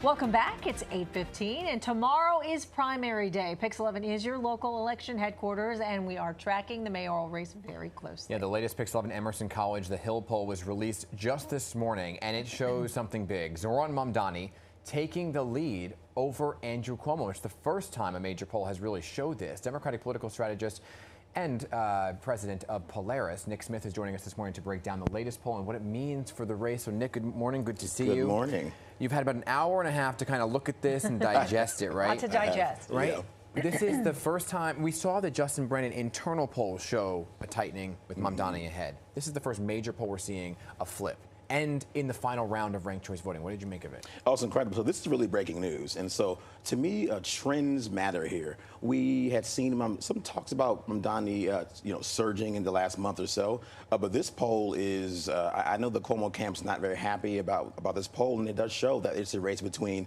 Welcome back. It's 8:15, and tomorrow is primary day. PIX11 is your local election headquarters, and we are tracking the mayoral race very closely. Yeah, the latest PIX11 Emerson College, the Hill poll, was released just this morning, and it shows something big. Zohran Mamdani taking the lead over Andrew Cuomo. It's the first time a major poll has really showed this. Democratic political strategist and president of Polaris, Nick Smith, is joining us this morning to break down the latest poll and what it means for the race. So, Nick, good morning. Good to see you. Good morning. You've had about an hour and a half to kind of look at this and digest it, right? Lot to digest. Right? Yeah. This is the first time we saw the Justin Brennan internal polls show a tightening with Mamdani ahead. This is the first major poll we're seeing a flip. And in the final round of ranked choice voting, what did you make of it? Oh, it's incredible. So this is really breaking news. And so to me, trends matter here. We had seen some talks about Mamdani, surging in the last month or so. But this poll is, I know the Cuomo camp's not very happy about this poll, and it does show that it's a race between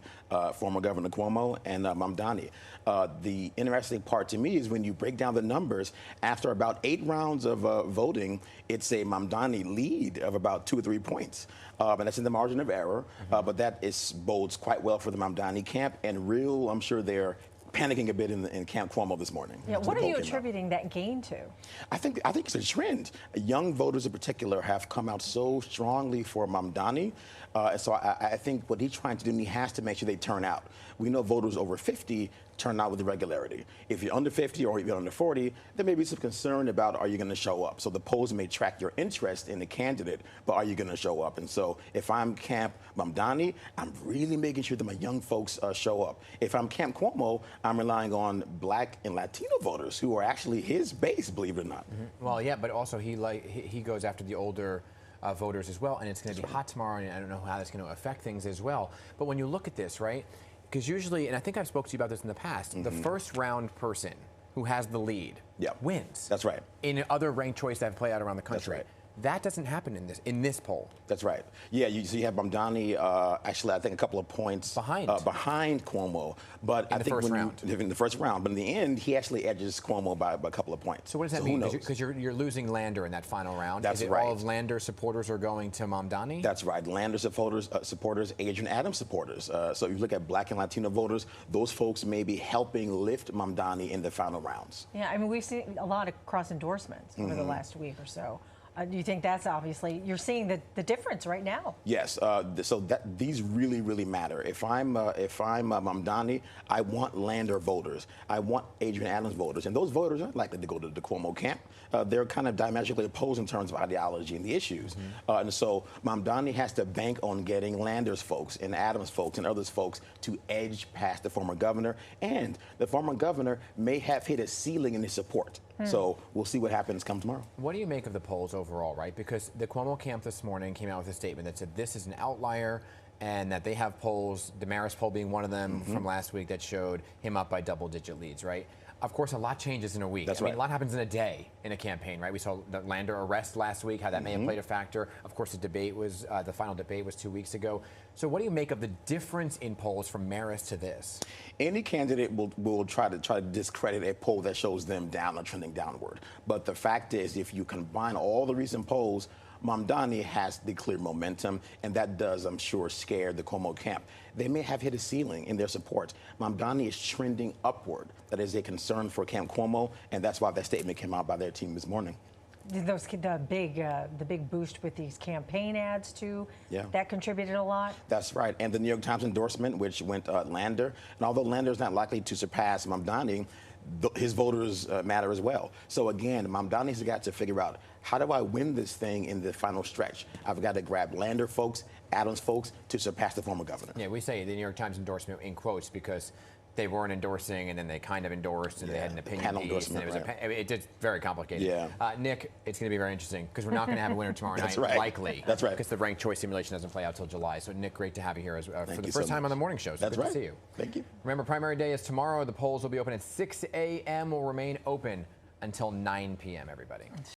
former Governor Cuomo and Mamdani. The interesting part to me is when you break down the numbers, after about 8 rounds of voting, it's a Mamdani lead of about 2 or 3 points. And that's in the margin of error, but that bodes quite well for the Mamdani camp, and I'm sure they're panicking a bit in Camp Cuomo this morning. Yeah, what are you attributing that gain to? I think it's a trend. Young voters in particular have come out so strongly for Mamdani. And so I think what he's trying to do, he has to make sure they turn out. We know voters over 50 turn out with regularity. If you're under 50 or if you're under 40, there may be some concern about, are you going to show up? So the polls may track your interest in the candidate, but are you going to show up? And so if I'm Camp Mamdani, I'm really making sure that my young folks show up. If I'm Camp Cuomo, I'm relying on Black and Latino voters who are actually his base, believe it or not. Well, yeah, but also he goes after the older voters as well, and it's going to be hot tomorrow, and I don't know how that's going to affect things as well. But when you look at this, right, because usually, and I think I've spoke to you about this in the past, the first round person who has the lead wins. That's right. In other ranked choice that have played out around the country. That's right. That doesn't happen in this poll. That's right. Yeah, so you have Mamdani, actually, I think a couple of points behind Cuomo. But I think in the first round, but in the end, he actually edges Cuomo by a couple of points. So what does that mean? Because you're losing Lander in that final round. That's right. All of Lander's supporters are going to Mamdani? That's right. Lander supporters, Adrian Adams supporters. So if you look at Black and Latino voters, those folks may be helping lift Mamdani in the final rounds. Yeah, I mean, we've seen a lot of cross endorsements over the last week or so. Do you think that's obviously, you're seeing the difference right now? Yes, so these really, really matter. If I'm Mamdani, I want Lander voters. I want Adrian Adams voters. And those voters aren't likely to go to the Cuomo camp. They're kind of diametrically opposed in terms of ideology and the issues. And so Mamdani has to bank on getting Lander's folks and Adams folks and others folks to edge past the former governor. And the former governor may have hit a ceiling in his support. So we'll see what happens come tomorrow. What do you make of the polls overall, right? Because the Cuomo camp this morning came out with a statement that said this is an outlier and that they have polls, the Marist poll being one of them from last week, that showed him up by double-digit leads, right? Of course, a lot changes in a week. That's I mean, right. a lot happens in a day in a campaign, right? We saw the Lander arrest last week, how that may have played a factor. Of course, the final debate was 2 weeks ago. So what do you make of the difference in polls from Marist to this? Any candidate will try to discredit a poll that shows them down or trending downward. But the fact is, if you combine all the recent polls, Mamdani has the clear momentum, and that does, I'm sure, scare the Cuomo camp. They may have hit a ceiling in their support. Mamdani is trending upward. That is a concern for Camp Cuomo, and that's why that statement came out by their team this morning. The big boost with these campaign ads too, that contributed a lot. That's right, and the New York Times endorsement, which went Lander, and although Lander is not likely to surpass Mamdani, his voters matter as well. So again, Mamdani's got to figure out, how do I win this thing in the final stretch? I've got to grab Lander folks, Adams folks to surpass the former governor. Yeah, we say the New York Times endorsement in quotes because they weren't endorsing, and then they kind of endorsed, and they had an opinion piece, and it's just very complicated. Yeah. Nick, it's going to be very interesting because we're not going to have a winner tomorrow night, likely. That's right. Because the ranked choice simulation doesn't play out till July. So, Nick, great to have you here for the first so time on the morning show. So That's good right. to see you. Thank you. Remember, primary day is tomorrow. The polls will be open at 6 a.m. will remain open until 9 p.m., everybody.